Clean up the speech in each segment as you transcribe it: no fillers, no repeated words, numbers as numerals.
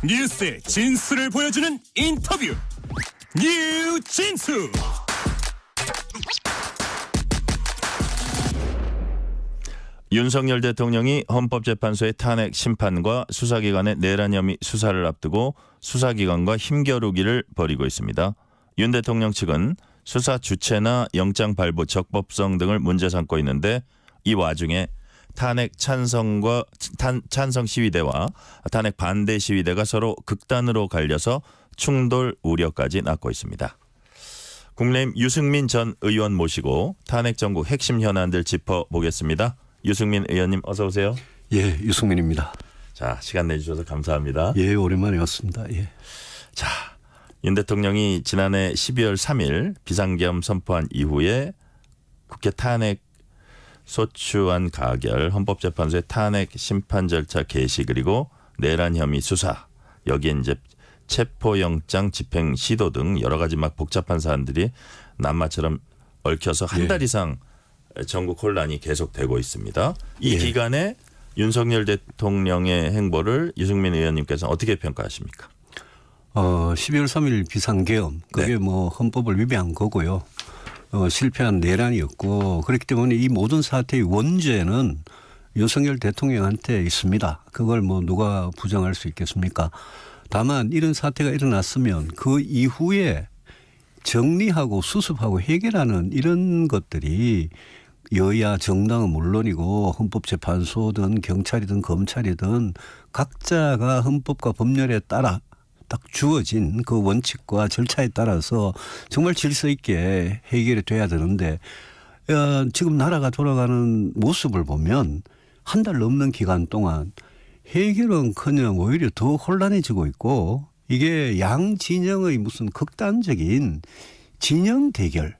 뉴스의 진수를 보여주는 인터뷰 뉴진수. 윤석열 대통령이 헌법재판소의 탄핵 심판과 수사기관의 내란 혐의 수사를 앞두고 수사기관과 힘겨루기를 벌이고 있습니다. 윤 대통령 측은 수사 주체나 영장 발부 적법성 등을 문제 삼고 있는데 이 와중에 탄핵 찬성 시위대와 탄핵 반대 시위대가 서로 극단으로 갈려서 충돌 우려까지 낳고 있습니다. 국민의힘 유승민 전 의원 모시고 탄핵 정국 핵심 현안들 짚어보겠습니다. 유승민 의원님 어서 오세요. 예, 유승민입니다. 자, 시간 내주셔서 감사합니다. 예, 오랜만에 왔습니다. 예. 자, 윤 대통령이 지난해 12월 3일 비상계엄 선포한 이후에 국회 탄핵 소추안 가결, 헌법재판소의 탄핵 심판 절차 개시 그리고 내란 혐의 수사, 여기에 이제 체포영장 집행 시도 등 여러 가지 막 복잡한 사안들이 남마처럼 얽혀서 한 달 이상 전국 혼란이 계속되고 있습니다. 이 기간에 윤석열 대통령의 행보를 유승민 의원님께서 어떻게 평가하십니까? 12월 3일 비상계엄 그게 뭐 헌법을 위배한 거고요. 실패한 내란이었고 그렇기 때문에 이 모든 사태의 원죄는 윤석열 대통령한테 있습니다. 그걸 뭐 누가 부정할 수 있겠습니까? 다만 이런 사태가 일어났으면 그 이후에 정리하고 수습하고 해결하는 이런 것들이 여야 정당은 물론이고 헌법재판소든 경찰이든 검찰이든 각자가 헌법과 법률에 따라 딱 주어진 그 원칙과 절차에 따라서 정말 질서 있게 해결이 돼야 되는데 지금 나라가 돌아가는 모습을 보면 한 달 넘는 기간 동안 해결은커녕 오히려 더 혼란해지고 있고 이게 양 진영의 무슨 극단적인 진영 대결.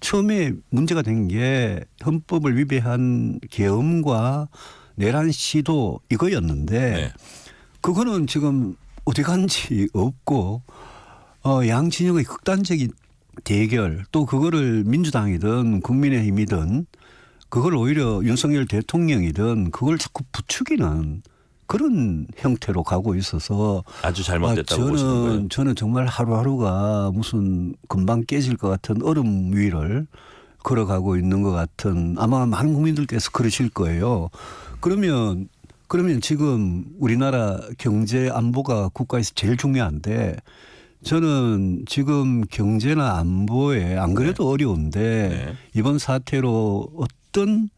처음에 문제가 된 게 헌법을 위배한 계엄과 내란 시도 이거였는데 그거는 지금 어디 간지 없고 양 진영의 극단적인 대결 또 그거를 민주당이든 국민의힘이든 그걸 오히려 윤석열 대통령이든 그걸 자꾸 부추기는 그런 형태로 가고 있어서 아주 잘못됐다고 보시는 거예요? 저는 정말 하루하루가 무슨 금방 깨질 것 같은 얼음 위를 걸어가고 있는 것 같은 아마 많은 국민들께서 그러실 거예요. 그러면 지금 우리나라 경제 안보가 국가에서 제일 중요한데 저는 지금 경제나 안보에 안 그래도 어려운데 이번 사태로 어떤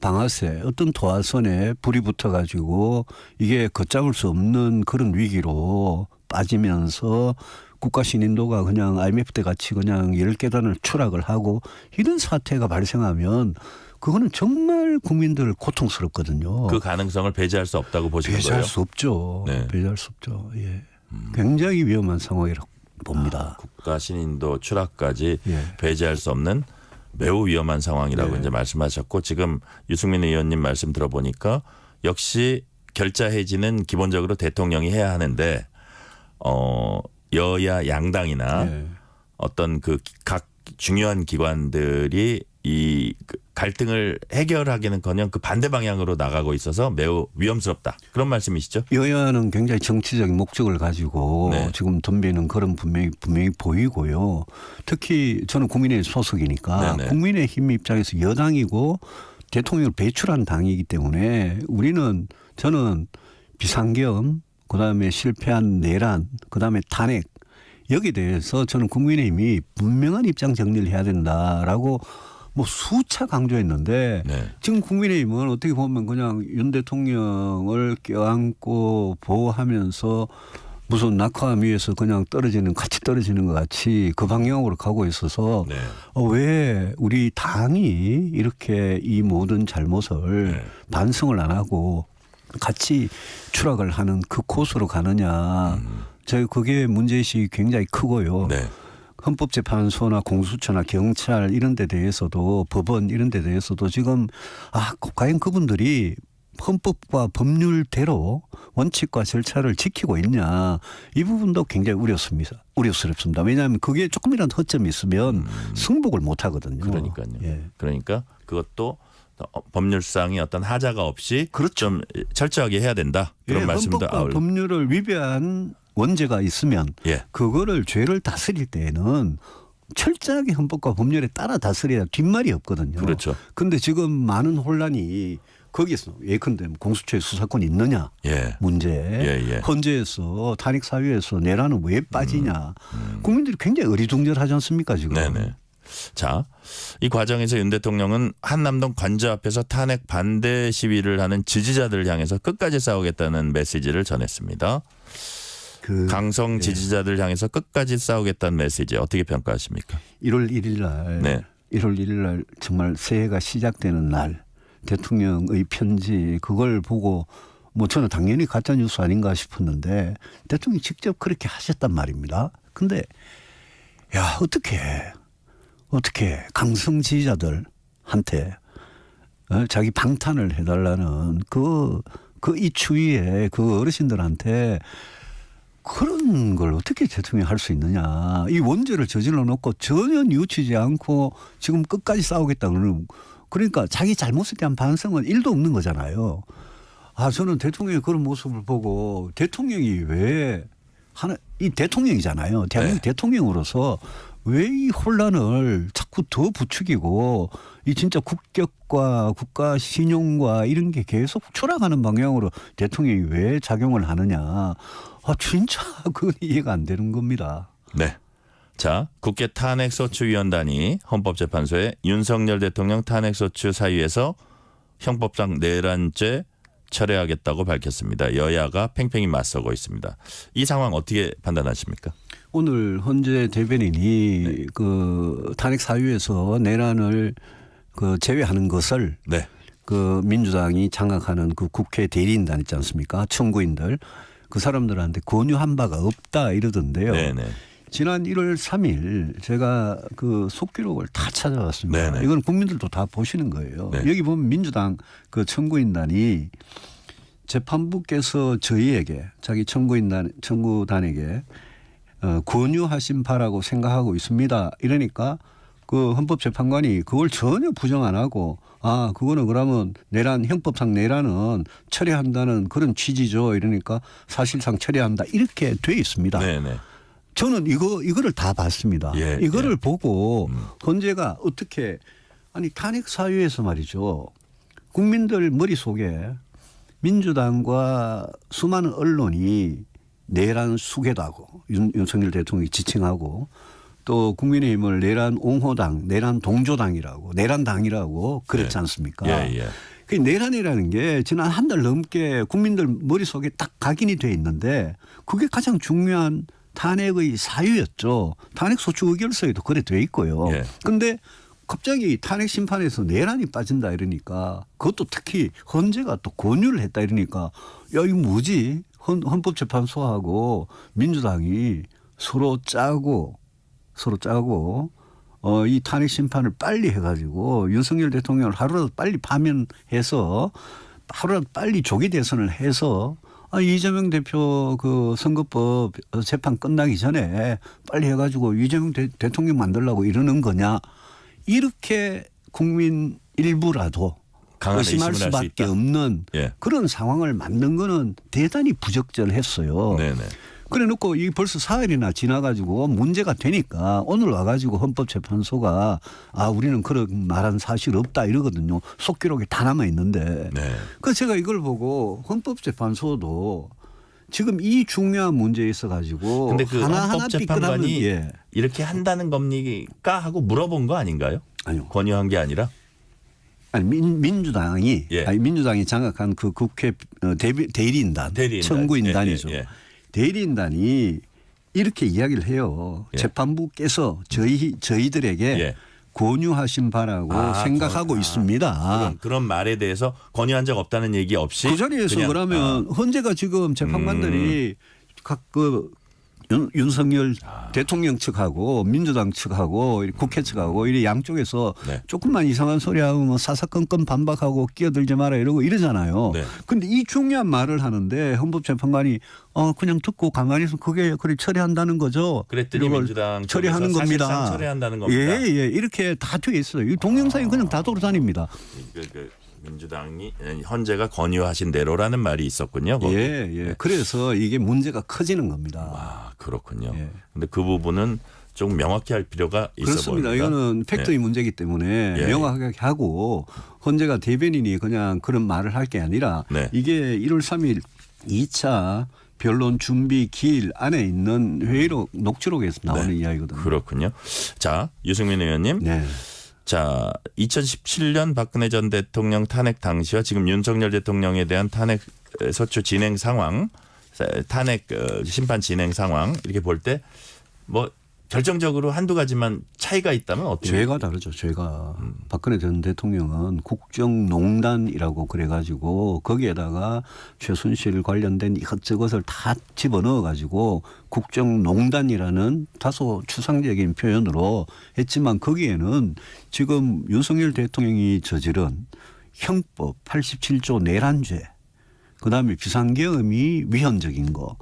방아쇠 어떤 도화선에 불이 붙어가지고 이게 걷잡을 수 없는 그런 위기로 빠지면서 국가 신인도가 그냥 IMF 때 같이 그냥 10계단을 추락을 하고 이런 사태가 발생하면 그거는 정말 국민들 고통스럽거든요. 그 가능성을 배제할 수 없다고 보시는 거예요? 배제할 수 없죠. 네. 배제할 수 없죠. 예. 굉장히 위험한 상황이라고 봅니다. 국가 신인도 추락까지 배제할 수 없는 매우 위험한 상황이라고 이제 말씀하셨고 지금 유승민 의원님 말씀 들어보니까 역시 결자 해지는 기본적으로 대통령이 해야 하는데 여야 양당이나 어떤 그 각 중요한 기관들이 이 갈등을 해결하기는커녕 그 반대 방향으로 나가고 있어서 매우 위험스럽다. 그런 말씀이시죠? 여야는 굉장히 정치적인 목적을 가지고 지금 덤비는 그런 분명히 보이고요. 특히 저는 국민의힘 소속이니까 국민의힘 입장에서 여당이고 대통령을 배출한 당이기 때문에 저는 비상계엄 그다음에 실패한 내란 그다음에 탄핵 여기에 대해서 저는 국민의힘이 분명한 입장 정리를 해야 된다라고 뭐 수차 강조했는데 지금 국민의힘은 어떻게 보면 그냥 윤 대통령을 껴안고 보호하면서 무슨 낙하암 위에서 그냥 같이 떨어지는 것 같이 그 방향으로 가고 있어서 왜 우리 당이 이렇게 이 모든 잘못을 반성을 안 하고 같이 추락을 하는 그 코스로 가느냐. 그게 문제의식이 굉장히 크고요. 헌법재판소나 공수처나 경찰 이런 데 대해서도 법원 이런 데 대해서도 지금 과연 그분들이 헌법과 법률대로 원칙과 절차를 지키고 있냐 이 부분도 굉장히 우려스럽습니다. 왜냐하면 그게 조금이라도 허점이 있으면 승복을 못 하거든요. 그러니까요. 그러니까 그것도 법률상의 어떤 하자가 없이 좀 철저하게 해야 된다. 그런 말씀도 헌법과 법률을 위배한 원죄가 있으면 예. 그거를 죄를 다스릴 때에는 철저하게 헌법과 법률에 따라 다스려야 뒷말이 없거든요. 그렇죠. 그런데 지금 많은 혼란이 거기서 예컨대 공수처에 수사권이 있느냐 예. 문제, 예. 헌재에서 탄핵 사유에서 내란은 왜 빠지냐, 국민들이 굉장히 어리둥절하지 않습니까 지금? 네네. 자, 이 과정에서 윤 대통령은 한남동 관저 앞에서 탄핵 반대 시위를 하는 지지자들을 향해서 끝까지 싸우겠다는 메시지를 전했습니다. 강성 지지자들 향해서 끝까지 싸우겠다는 메시지 어떻게 평가하십니까? 1월 1일 날, 네. 1월 1일 날 정말 새해가 시작되는 날 대통령의 편지 그걸 보고 뭐 저는 당연히 가짜 뉴스 아닌가 싶었는데 대통령이 직접 그렇게 하셨단 말입니다. 근데 야 어떻게 강성 지지자들한테 자기 방탄을 해달라는 그 이 추위에 그 어르신들한테 그런 걸 어떻게 대통령이 할 수 있느냐. 이 원죄를 저질러 놓고 전혀 뉘우치지 않고 지금 끝까지 싸우겠다 그러는, 그러니까 자기 잘못에 대한 반성은 1도 없는 거잖아요. 저는 대통령의 그런 모습을 보고 대통령이 왜 이 대통령이잖아요. 대한민국 대통령으로서 왜 이 혼란을 자꾸 더 부추기고 이 진짜 국격과 국가 신용과 이런 게 계속 추락하는 방향으로 대통령이 왜 작용을 하느냐. 진짜 그건 이해가 안 되는 겁니다. 네. 자, 국회 탄핵소추위원단이 헌법재판소에 윤석열 대통령 탄핵소추 사유에서 형법상 내란죄 철회하겠다고 밝혔습니다. 여야가 팽팽히 맞서고 있습니다. 이 상황 어떻게 판단하십니까? 오늘 헌재 대변인이 그 탄핵 사유에서 내란을 제외하는 것을 네. 그 민주당이 장악하는 그 국회 대리인단 있지 않습니까? 청구인들 그 사람들한테 권유한 바가 없다 이러던데요. 네네. 지난 1월 3일 제가 그 속기록을 다 찾아왔습니다. 네네. 이건 국민들도 다 보시는 거예요. 네. 여기 보면 민주당 그 청구인단이 재판부께서 저희에게 자기 청구단에게 권유하신 바라고 생각하고 있습니다. 이러니까 그 헌법재판관이 그걸 전혀 부정 안 하고 그거는 그러면 형법상 내란은 처리한다는 그런 취지죠. 이러니까 사실상 처리한다 이렇게 돼 있습니다. 네네. 저는 이거를 다 봤습니다. 예, 이거를 예. 보고 헌재가 어떻게 탄핵 사유에서 말이죠. 국민들 머릿속에 민주당과 수많은 언론이 내란 수괴다고 윤석열 대통령이 지칭하고 또 국민의힘을 내란 옹호당, 내란 동조당이라고, 내란당이라고 그랬지 않습니까? 예. 그 내란이라는 게 지난 한 달 넘게 국민들 머릿속에 딱 각인이 돼 있는데 그게 가장 중요한 탄핵의 사유였죠. 탄핵소추 의결서에도 그래 돼 있고요. 그런데 갑자기 탄핵 심판에서 내란이 빠진다 이러니까 그것도 특히 헌재가 또 권유를 했다 이러니까 이거 뭐지? 헌법재판소하고 민주당이 서로 짜고 이 탄핵 심판을 빨리 해가지고 윤석열 대통령을 하루라도 빨리 파면해서 하루라도 빨리 조기 대선을 해서 이재명 대표 그 선거법 재판 끝나기 전에 빨리 해가지고 이재명 대통령 만들려고 이러는 거냐. 이렇게 국민 일부라도 의심할 수밖에 없는 그런 상황을 만든 거는 대단히 부적절했어요. 네네. 그래 놓고 이 벌써 사흘이나 지나가지고 문제가 되니까 오늘 와가지고 헌법재판소가 우리는 그런 말한 사실 없다 이러거든요. 속기록이 다 남아 있는데. 네. 그래서 제가 이걸 보고 헌법재판소도 지금 이 중요한 문제에 있어가지고 근데 그 헌법재판관이 이렇게 한다는 겁니까 하고 물어본 거 아닌가요? 아니요. 권유한 게 아니라? 민주당이 민주당이 장악한 그 국회 대리인단. 청구인단이죠. 대리인단이 이렇게 이야기를 해요. 재판부께서 저희들에게 권유하신 바라고 생각하고 있습니다. 그런 말에 대해서 권유한 적 없다는 얘기 없이 그 자리에서 그러면 헌재가 지금 재판관들이 각 윤석열 대통령 측하고 민주당 측하고 국회 측하고 이 양쪽에서 조금만 이상한 소리하고 뭐 사사건건 반박하고 끼어들지 마라 이러고 이러잖아요. 그런데 이 중요한 말을 하는데 헌법재판관이 그냥 듣고 가만히 있으면 그게 처리한다는 거죠. 그랬더니 민주당 처리하는 겁니다. 사실상 처리한다는 겁니다. 예. 이렇게 다 되어 있어요. 이 동영상이 그냥 다 돌아다닙니다. 민주당이 헌재가 권유하신 대로라는 말이 있었군요. 거기. 예. 그래서 이게 문제가 커지는 겁니다. 아, 그렇군요. 예. 근데 그 부분은 좀 명확히 할 필요가 있어 그렇습니다. 보입니다. 이거는 팩트의 문제이기 때문에 예. 명확하게 하고 헌재가 대변인이 그냥 그런 말을 할 게 아니라 네. 이게 1월 3일 2차 변론 준비 기일 안에 있는 회의록 녹취록에서 나오는 이야기거든요. 그렇군요. 자, 유승민 의원님. 네. 자, 2017년 박근혜 전 대통령 탄핵 당시와 지금 윤석열 대통령에 대한 탄핵 소추 진행 상황, 탄핵 심판 진행 상황 이렇게 볼 때 뭐 결정적으로 한두 가지만 차이가 있다면 어떻게? 죄가 다르죠. 죄가. 박근혜 전 대통령은 국정농단이라고 그래가지고 거기에다가 최순실 관련된 이것저것을 다 집어넣어 가지고 국정농단이라는 다소 추상적인 표현으로 했지만 거기에는 지금 윤석열 대통령이 저지른 형법 87조 내란죄 그다음에 비상계엄이 위헌적인 거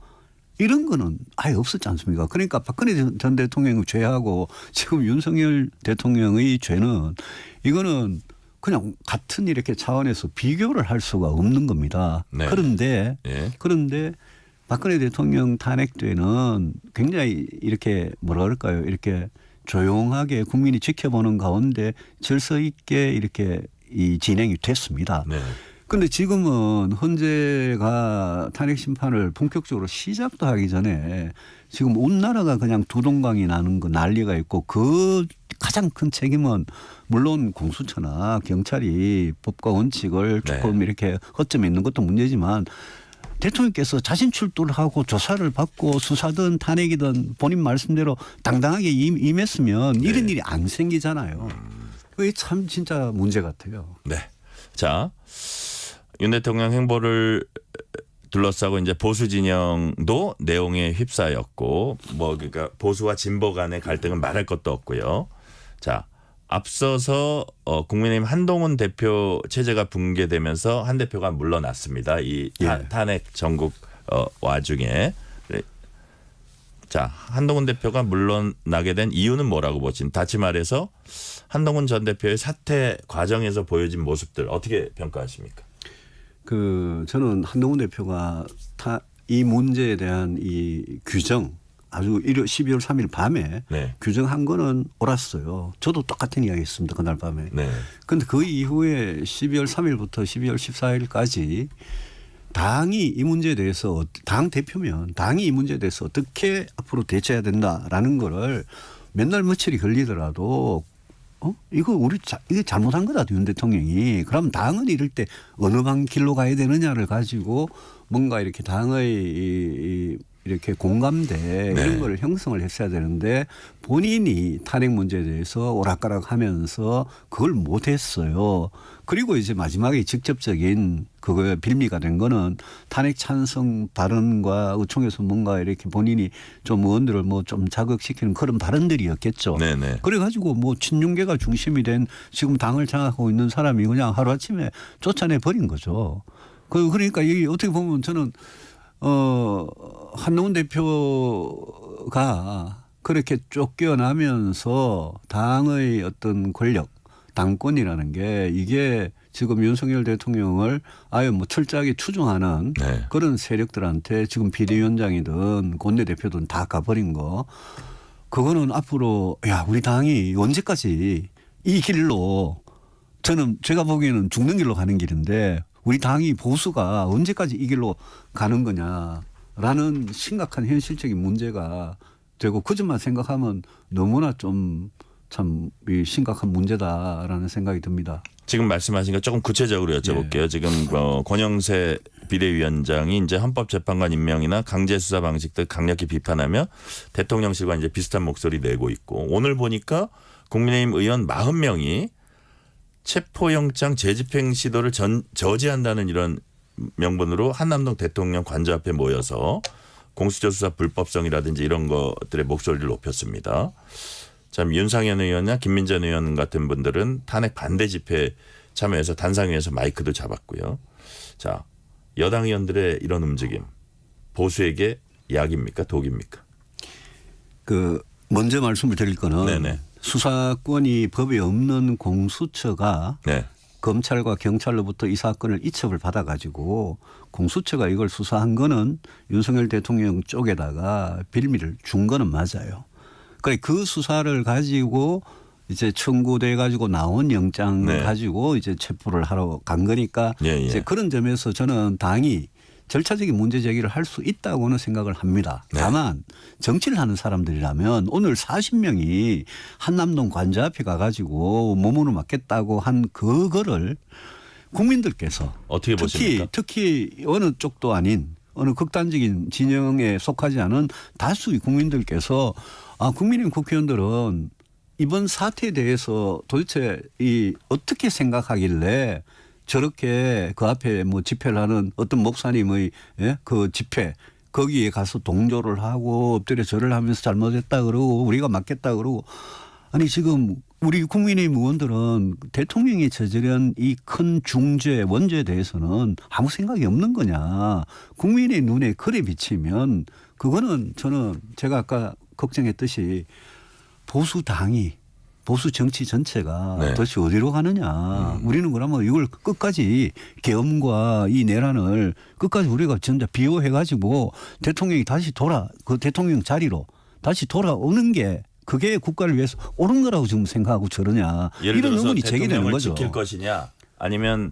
이런 거는 아예 없었지 않습니까? 그러니까 박근혜 전 대통령의 죄하고 지금 윤석열 대통령의 죄는 이거는 그냥 같은 이렇게 차원에서 비교를 할 수가 없는 겁니다. 네. 그런데 예. 박근혜 대통령 탄핵 때는 굉장히 이렇게 뭐라 그럴까요? 이렇게 조용하게 국민이 지켜보는 가운데 질서 있게 이렇게 이 진행이 됐습니다. 네. 그런데 지금은 헌재가 탄핵 심판을 본격적으로 시작도 하기 전에 지금 온 나라가 그냥 두동강이 나는 거 난리가 있고 그 가장 큰 책임은 물론 공수처나 경찰이 법과 원칙을 조금 이렇게 허점에 있는 것도 문제지만 대통령께서 자신 출두를 하고 조사를 받고 수사든 탄핵이든 본인 말씀대로 당당하게 임했으면 이런 일이 안 생기잖아요. 그게 참 진짜 문제 같아요. 네. 자, 윤 대통령 행보를 둘러싸고 이제 보수 진영도 내용에 휩싸였고 뭐 그러니까 보수와 진보 간의 갈등은 말할 것도 없고요. 자, 앞서서 국민의힘 한동훈 대표 체제가 붕괴되면서 한 대표가 물러났습니다. 이 탄핵 전국 와중에. 자, 한동훈 대표가 물러나게 된 이유는 뭐라고 보신? 다시 말해서 한동훈 전 대표의 사퇴 과정에서 보여진 모습들 어떻게 평가하십니까? 저는 한동훈 대표가 이 문제에 대한 이 규정 아주 12월 3일 밤에 규정한 거는 옳았어요. 저도 똑같은 이야기 했습니다. 그날 밤에. 그런데 그 이후에 12월 3일부터 12월 14일까지 당이 이 문제에 대해서 당 대표면 당이 이 문제에 대해서 어떻게 앞으로 대처해야 된다라는 거를 맨날 며칠이 걸리더라도 이거 이게 잘못한 거다 윤 대통령이. 그럼 당은 이럴 때 어느 방 길로 가야 되느냐를 가지고 뭔가 이렇게 당의 이렇게 공감대 이런 거를 형성을 했어야 되는데 본인이 탄핵 문제에 대해서 오락가락하면서 그걸 못했어요. 그리고 이제 마지막에 직접적인 그거에 빌미가 된 거는 탄핵 찬성 발언과 의총에서 뭔가 이렇게 본인이 좀 의원들을 뭐 좀 자극시키는 그런 발언들이었겠죠. 그래가지고 뭐 친윤계가 중심이 된 지금 당을 장악하고 있는 사람이 그냥 하루아침에 쫓아내 버린 거죠. 그러니까 이게 어떻게 보면 저는 한동훈 대표가 그렇게 쫓겨나면서 당의 어떤 권력, 당권이라는 게 이게 지금 윤석열 대통령을 아예 뭐 철저하게 추종하는 그런 세력들한테 지금 비대위원장이든 원내대표든 다 가버린 거. 그거는 앞으로 우리 당이 언제까지 이 길로 제가 보기에는 죽는 길로 가는 길인데 우리 당이 보수가 언제까지 이 길로 가는 거냐라는 심각한 현실적인 문제가 되고 그 점만 생각하면 너무나 좀 참 심각한 문제다라는 생각이 듭니다. 지금 말씀하신 거 조금 구체적으로 여쭤볼게요. 지금 권영세 비대위원장이 이제 헌법재판관 임명이나 강제 수사 방식들 강력히 비판하며 대통령실과 이제 비슷한 목소리 내고 있고 오늘 보니까 국민의힘 의원 40명이 체포영장 재집행 시도를 저지한다는 이런 명분으로 한남동 대통령 관저 앞에 모여서 공수처 수사 불법성이라든지 이런 것들의 목소리를 높였습니다. 참 윤상현 의원이나 김민전 의원 같은 분들은 탄핵 반대 집회에 참여해서 단상위에서 마이크도 잡았고요. 자, 여당 의원들의 이런 움직임 보수에게 약입니까 독입니까? 먼저 말씀을 드릴 거는 수사권이 법에 없는 공수처가 검찰과 경찰로부터 이 사건을 이첩을 받아가지고 공수처가 이걸 수사한 거는 윤석열 대통령 쪽에다가 빌미를 준 거는 맞아요. 그러니까 그 수사를 가지고 이제 청구돼 가지고 나온 영장 네. 가지고 이제 체포를 하러 간 거니까 예, 예. 이제 그런 점에서 저는 당이 절차적인 문제 제기를 할 수 있다고는 생각을 합니다. 네. 다만 정치를 하는 사람들이라면 오늘 40명이 한남동 관저 앞에 가가지고 몸으로 맞겠다고 한 그거를 국민들께서 어떻게 보십니까? 특히 어느 쪽도 아닌 어느 극단적인 진영에 속하지 않은 다수의 국민들께서 국민의힘 국회의원들은 이번 사태에 대해서 도대체 이 어떻게 생각하길래 저렇게 그 앞에 뭐 집회를 하는 어떤 목사님의 그 집회 거기에 가서 동조를 하고 엎드려 절을 하면서 잘못했다 그러고 우리가 맞겠다 그러고 아니 지금 우리 국민의힘 의원들은 대통령이 저지른 이 큰 중죄 원죄에 대해서는 아무 생각이 없는 거냐. 국민의 눈에 그래 비치면 그거는 저는 제가 아까 걱정했듯이 보수당이 보수 정치 전체가 네. 도대체 어디로 가느냐. 우리는 그러면 이걸 끝까지 계엄과 이 내란을 끝까지 우리가 진짜 비호해가지고 대통령이 다시 그 대통령 자리로 다시 돌아오는 게 그게 국가를 위해서 옳은 거라고 지금 생각하고 저러냐. 예를 이런 들어서 의문이 제기되는 대통령을 거죠. 지킬 것이냐 아니면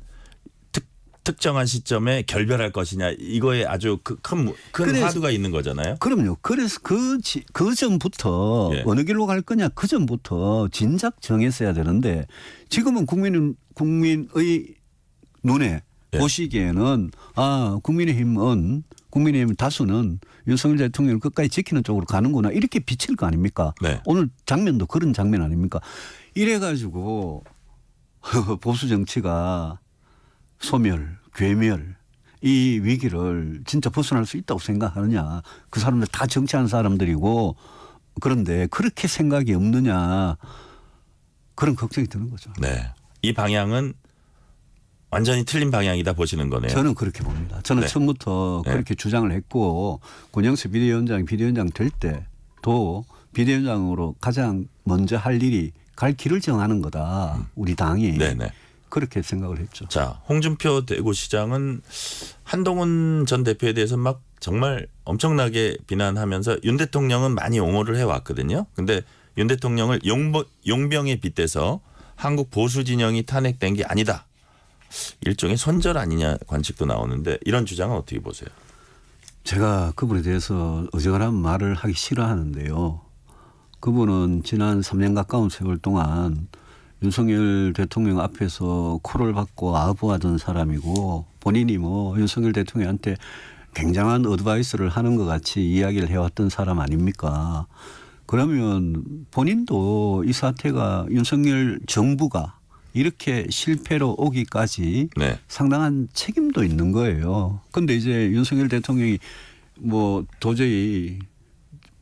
특정한 시점에 결별할 것이냐 이거에 아주 큰 화두가 있는 거잖아요. 그럼요. 그래서 그 전부터 예. 어느 길로 갈 거냐 그 전부터 진작 정했어야 되는데 지금은 국민의 눈에 예. 보시기에는 국민의힘 다수는 윤석열 대통령을 끝까지 지키는 쪽으로 가는구나 이렇게 비칠 거 아닙니까? 네. 오늘 장면도 그런 장면 아닙니까? 이래가지고 보수 정치가 소멸, 괴멸 이 위기를 진짜 벗어날 수 있다고 생각하느냐. 그 사람들 다 정치하는 사람들이고 그런데 그렇게 생각이 없느냐. 그런 걱정이 드는 거죠. 네. 이 방향은 완전히 틀린 방향이다 보시는 거네요. 저는 그렇게 봅니다. 저는 네. 처음부터 네. 그렇게 주장을 했고 권영수 비대위원장 될 때도 비대위원장으로 가장 먼저 할 일이 갈 길을 정하는 거다. 우리 당이. 네네. 그렇게 생각을 했죠. 자, 홍준표 대구시장은 한동훈 전 대표에 대해서 막 정말 엄청나게 비난하면서 윤 대통령은 많이 옹호를 해왔거든요. 근데 윤 대통령을 용병에 빗대서 한국 보수 진영이 탄핵된 게 아니다. 일종의 손절 아니냐 관측도 나오는데 이런 주장은 어떻게 보세요? 제가 그분에 대해서 어지간한 말을 하기 싫어하는데요. 그분은 지난 3년 가까운 세월 동안 윤석열 대통령 앞에서 코를 받고 아부하던 사람이고 본인이 뭐 윤석열 대통령한테 굉장한 어드바이스를 하는 것 같이 이야기를 해왔던 사람 아닙니까? 그러면 본인도 이 사태가 윤석열 정부가 이렇게 실패로 오기까지 네. 상당한 책임도 있는 거예요. 그런데 이제 윤석열 대통령이 뭐 도저히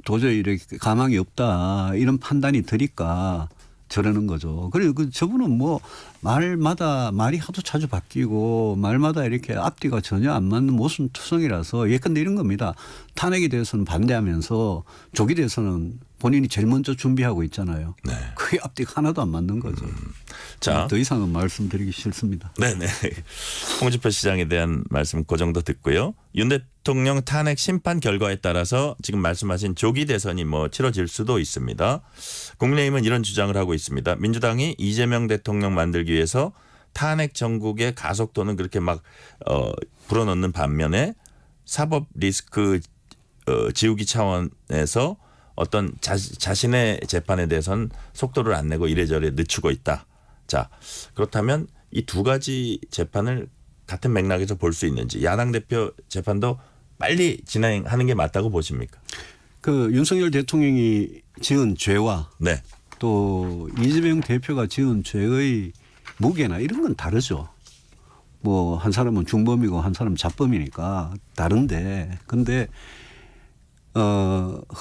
이렇게 가망이 없다 이런 판단이 드니까 저러는 거죠. 그리고 저분은 뭐 말이 하도 자주 바뀌고 말마다 이렇게 앞뒤가 전혀 안 맞는 모순투성이라서 예컨대 이런 겁니다. 탄핵에 대해서는 반대하면서 조기에 대해서는 본인이 제일 먼저 준비하고 있잖아요. 네. 그게 앞뒤가 하나도 안 맞는 거죠. 자, 더 이상은 말씀드리기 싫습니다. 네네. 홍준표 시장에 대한 말씀 그 정도 듣고요. 윤 대통령 탄핵 심판 결과에 따라서 지금 말씀하신 조기 대선이 뭐 치러질 수도 있습니다. 국민의힘은 이런 주장을 하고 있습니다. 민주당이 이재명 대통령 만들기 위해서 탄핵 정국의 가속도는 그렇게 막 불어넣는 반면에 사법 리스크 지우기 차원에서 어떤 자신의 재판에 대해서는 속도를 안 내고 이래저래 늦추고 있다. 자, 그렇다면 이 두 가지 재판을 같은 맥락에서 볼 수 있는지 야당 대표 재판도 빨리 진행하는 게 맞다고 보십니까? 그 윤석열 대통령이 지은 죄와 네. 또 이재명 대표가 지은 죄의 무게나 이런 건 다르죠. 뭐 한 사람은 중범이고 한 사람은 잡범이니까 다른데 근데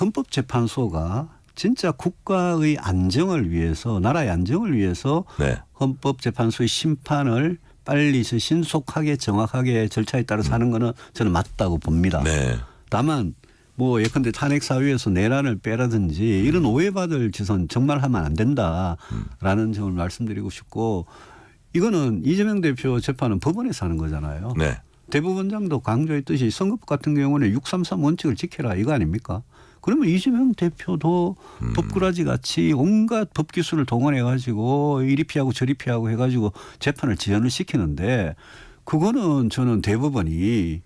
헌법재판소가 진짜 국가의 안정을 위해서 나라의 안정을 위해서 네. 헌법재판소의 심판을 빨리 신속하게 정확하게 절차에 따라서 하는 거는 저는 맞다고 봅니다. 네. 다만 뭐 예컨대 탄핵 사유에서 내란을 빼라든지 이런 오해받을 짓은 정말 하면 안 된다라는 점을 말씀드리고 싶고 이거는 이재명 대표 재판은 법원에서 하는 거잖아요. 네. 대법원장도 강조했듯이 선거법 같은 경우는 633 원칙을 지켜라 이거 아닙니까? 그러면 이재명 대표도 법꾸라지 같이 온갖 법 기술을 동원해 가지고 이리 피하고 저리 피하고 해 가지고 재판을 지연을 시키는데 그거는 저는 대법원이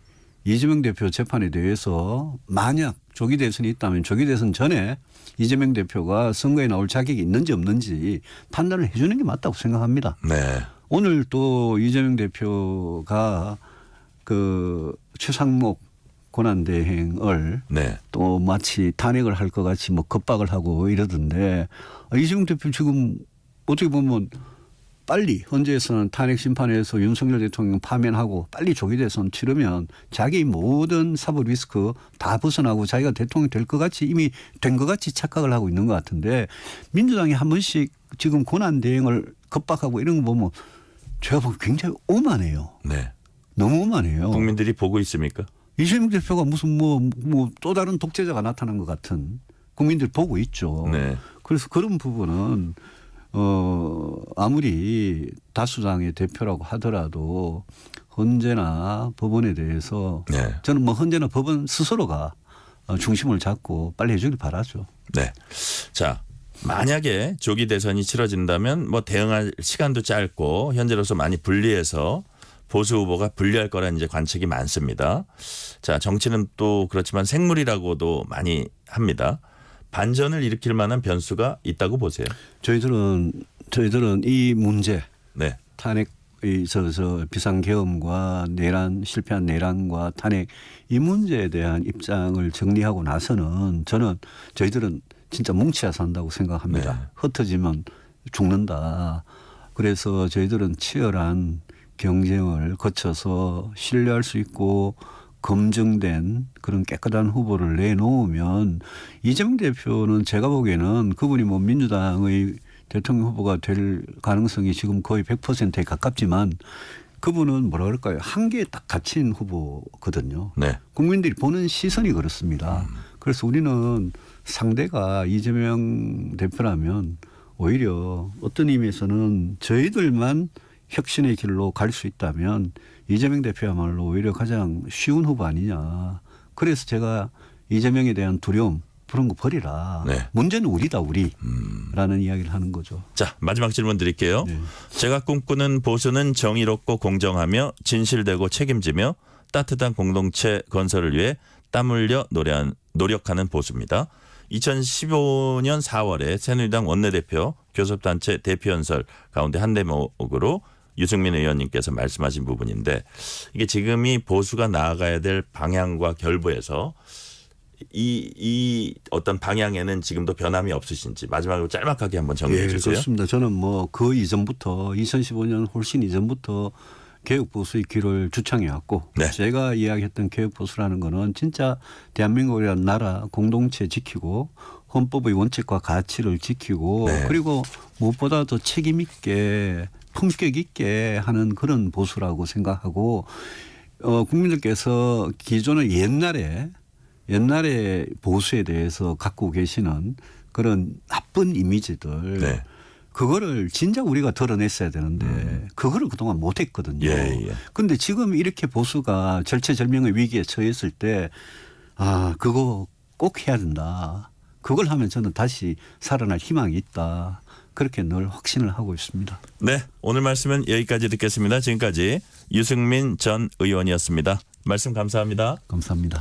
이재명 대표 재판에 대해서 만약 조기 대선이 있다면 조기 대선 전에 이재명 대표가 선거에 나올 자격이 있는지 없는지 판단을 해 주는 게 맞다고 생각합니다. 네. 오늘 또 이재명 대표가 그 최상목 권한대행을 네. 또 마치 탄핵을 할 것 같이 뭐 겁박을 하고 이러던데 이재명 대표 지금 어떻게 보면 빨리 헌재에서는 탄핵 심판에서 윤석열 대통령 파면하고 빨리 조기 대선 치르면 자기 모든 사법 리스크 다 벗어나고 자기가 대통령 될 것 같이 이미 된 것 같이 착각을 하고 있는 것 같은데 민주당이 한 번씩 지금 권한대행을 겁박하고 이런 거 보면 제가 보기엔 굉장히 오만해요. 네. 너무 오만해요. 국민들이 보고 있습니까? 이재명 대표가 무슨 뭐 또 다른 독재자가 나타난 것 같은 국민들 보고 있죠. 네. 그래서 그런 부분은 아무리 다수당의 대표라고 하더라도 헌재나 법원에 대해서 네. 저는 뭐 헌재나 법원 스스로가 중심을 잡고 빨리 해주길 바라죠. 네. 자, 만약에 조기 대선이 치러진다면 뭐 대응할 시간도 짧고 현재로서 많이 불리해서 보수 후보가 불리할 거라는 이제 관측이 많습니다. 자, 정치는 또 그렇지만 생물이라고도 많이 합니다. 반전을 일으킬 만한 변수가 있다고 보세요. 저희들은 이 문제 네. 탄핵 저 비상계엄과 내란 실패한 내란과 탄핵 이 문제에 대한 입장을 정리하고 나서는 저희들은 진짜 뭉쳐야 산다고 생각합니다. 네. 흩어지면 죽는다. 그래서 저희들은 치열한 경쟁을 거쳐서 신뢰할 수 있고 검증된 그런 깨끗한 후보를 내놓으면 이재명 대표는 제가 보기에는 그분이 뭐 민주당의 대통령 후보가 될 가능성이 지금 거의 100%에 가깝지만 그분은 뭐라 그럴까요? 한계에 딱 갇힌 후보거든요. 네. 국민들이 보는 시선이 그렇습니다. 그래서 우리는 상대가 이재명 대표라면 오히려 어떤 의미에서는 저희들만 혁신의 길로 갈 수 있다면 이재명 대표야말로 오히려 가장 쉬운 후보 아니냐. 그래서 제가 이재명에 대한 두려움 그런 거 버리라. 네. 문제는 우리다 우리라는 이야기를 하는 거죠. 자, 마지막 질문 드릴게요. 네. 제가 꿈꾸는 보수는 정의롭고 공정하며 진실되고 책임지며 따뜻한 공동체 건설을 위해 땀 흘려 노력하는 보수입니다. 2015년 4월에 새누리당 원내대표 교섭단체 대표연설 가운데 한 대목으로 유승민 의원님께서 말씀하신 부분인데 이게 지금이 보수가 나아가야 될 방향과 결부해서 이 어떤 방향에는 지금도 변함이 없으신지 마지막으로 짤막하게 한번 정리해 주세요. 그렇습니다. 저는 뭐 그 이전부터 2015년 훨씬 이전부터 개혁 보수의 길을 주창해 왔고 네. 제가 이야기했던 개혁 보수라는 거는 진짜 대한민국이라는 나라 공동체 지키고 헌법의 원칙과 가치를 지키고 네. 그리고 무엇보다 더 책임 있게 품격 있게 하는 그런 보수라고 생각하고 국민들께서 기존의 옛날에 보수에 대해서 갖고 계시는 그런 나쁜 이미지들 네. 그거를 진작 우리가 드러냈어야 되는데 그거를 그동안 못했거든요. 그런데 지금 이렇게 보수가 절체절명의 위기에 처했을 때 그거 꼭 해야 된다. 그걸 하면 저는 다시 살아날 희망이 있다. 그렇게 늘 확신을 하고 있습니다. 네, 오늘 말씀은 여기까지 듣겠습니다. 지금까지 유승민 전 의원이었습니다. 말씀 감사합니다. 감사합니다.